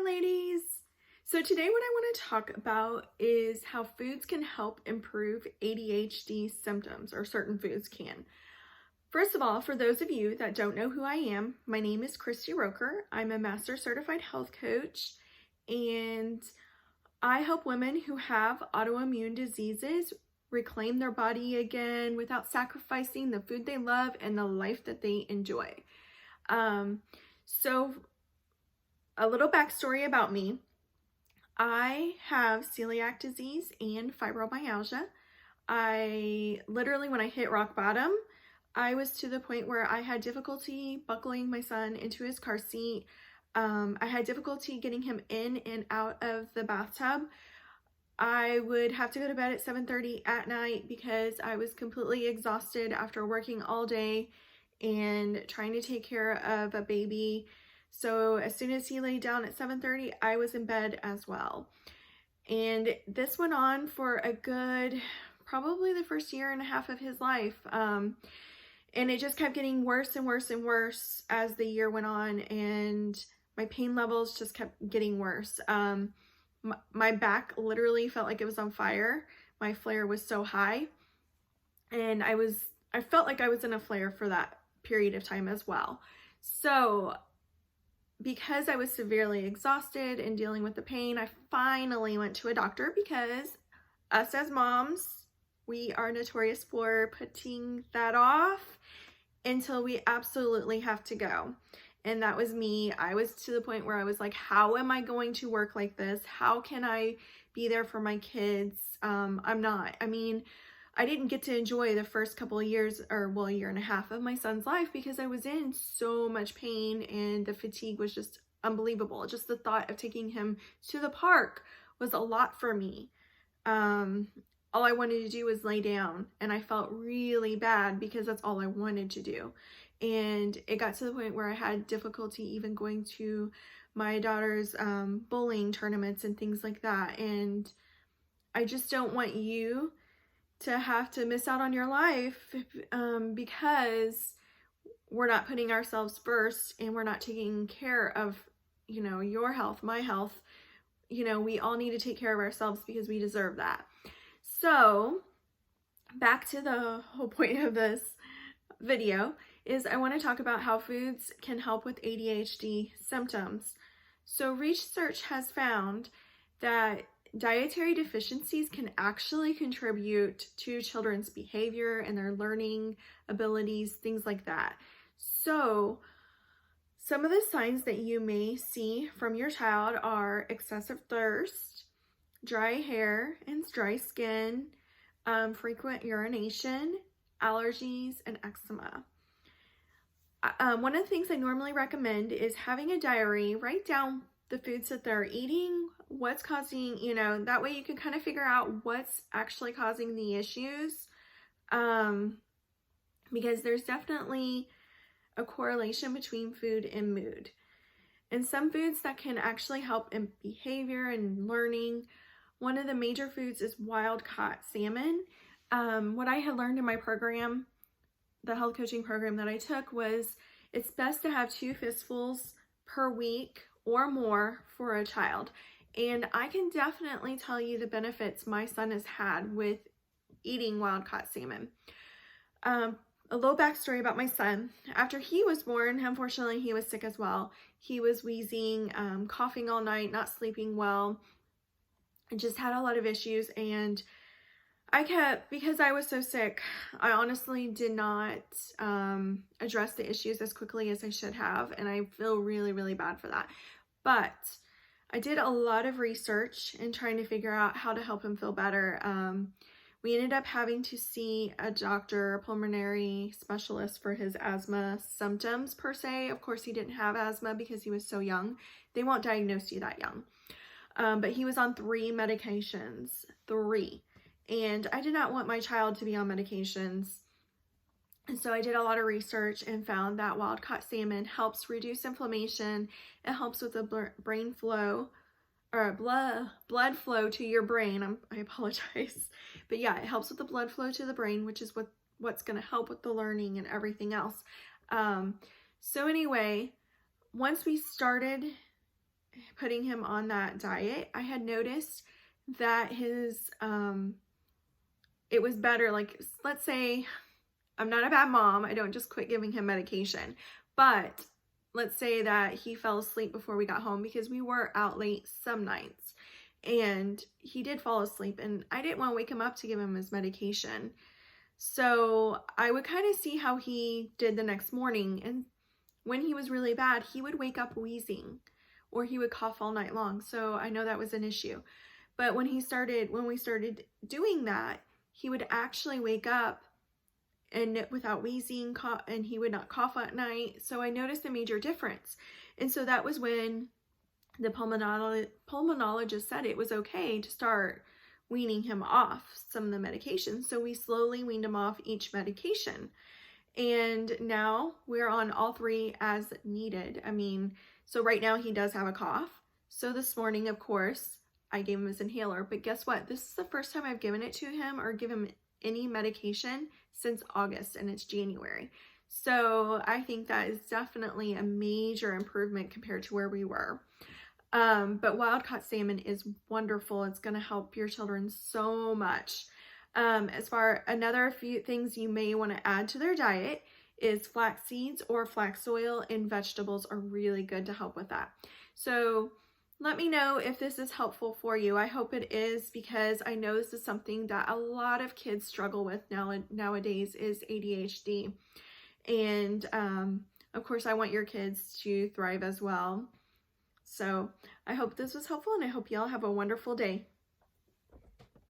ladies. So today what I want to talk about is how foods can help improve ADHD symptoms, or certain foods can. First of all, for those of you that don't know who I am, my name is Christy Roker. I'm a Master Certified Health Coach, and I help women who have autoimmune diseases reclaim their body again without sacrificing the food they love and the life that they enjoy. So a little backstory about me. I have celiac disease and fibromyalgia. I literally, when I hit rock bottom, I was to the point where I had difficulty buckling my son into his car seat. I had difficulty getting him in and out of the bathtub. I would have to go to bed at 7:30 at night because I was completely exhausted after working all day and trying to take care of a baby. So as soon as he laid down at 7:30, I was in bed as well. And this went on for a good, probably the first year and a half of his life. And it just kept getting worse and worse and worse as the year went on, and my pain levels just kept getting worse. My back literally felt like it was on fire. My flare was so high, and I felt like I was in a flare for that period of time as well. So because I was severely exhausted and dealing with the pain, I finally went to a doctor, because us as moms, we are notorious for putting that off until we absolutely have to go. And that was me. I was to the point where I was like, how am I going to work like this? How can I be there for my kids? I'm not. I mean, I didn't get to enjoy the first couple of years, or well, a year and a half of my son's life, because I was in so much pain and the fatigue was just unbelievable. Just the thought of taking him to the park was a lot for me. All I wanted to do was lay down, and I felt really bad because that's all I wanted to do. And it got to the point where I had difficulty even going to my daughter's bowling tournaments and things like that. And I just don't want you to have to miss out on your life because we're not putting ourselves first, and we're not taking care of, your health, my health. We all need to take care of ourselves because we deserve that. So back to the whole point of this video is I want to talk about how foods can help with ADHD symptoms. So research has found that dietary deficiencies can actually contribute to children's behavior and their learning abilities, things like that. So some of the signs that you may see from your child are excessive thirst, dry hair and dry skin, frequent urination, allergies, and eczema. One of the things I normally recommend is having a diary. Write down the foods that they're eating, what's causing, that way you can kind of figure out what's actually causing the issues. Because there's definitely a correlation between food and mood. And some foods that can actually help in behavior and learning, one of the major foods is wild-caught salmon. What I had learned in my program, the health coaching program that I took, was it's best to have 2 fistfuls per week or more for a child. And I can definitely tell you the benefits my son has had with eating wild-caught salmon. A little backstory about my son. After he was born, unfortunately, he was sick as well. He was wheezing, coughing all night, not sleeping well, and just had a lot of issues. And because I was so sick, I honestly did not address the issues as quickly as I should have, and I feel really, really bad for that. But I did a lot of research in trying to figure out how to help him feel better. We ended up having to see a doctor, a pulmonary specialist, for his asthma symptoms per se. Of course, he didn't have asthma because he was so young. They won't diagnose you that young. But he was on 3 medications, 3. And I did not want my child to be on medications. And so I did a lot of research and found that wild-caught salmon helps reduce inflammation. It helps with the brain flow, or blood flow to your brain. I apologize. But yeah, it helps with the blood flow to the brain, which is what's going to help with the learning and everything else. So anyway, once we started putting him on that diet, I had noticed that it was better. Like, let's say I'm not a bad mom. I don't just quit giving him medication. But let's say that he fell asleep before we got home because we were out late some nights. And he did fall asleep, and I didn't want to wake him up to give him his medication. So I would kind of see how he did the next morning. And when he was really bad, he would wake up wheezing or he would cough all night long. So I know that was an issue. But when we started doing that, he would actually wake up and without wheezing, and he would not cough at night. So I noticed a major difference. And so that was when the pulmonologist said it was okay to start weaning him off some of the medications. So we slowly weaned him off each medication. And now we're on all three as needed. I mean, so right now he does have a cough. So this morning, of course, I gave him his inhaler. But guess what? This is the first time I've given it to him or given him any medication since August, and it's January. So I think that is definitely a major improvement compared to where we were. But wild-caught salmon is wonderful. It's going to help your children so much. As far another few things you may want to add to their diet is flax seeds or flax oil, and vegetables are really good to help with that. So let me know if this is helpful for you. I hope it is, because I know this is something that a lot of kids struggle with nowadays is ADHD. And of course, I want your kids to thrive as well. So I hope this was helpful, and I hope y'all have a wonderful day.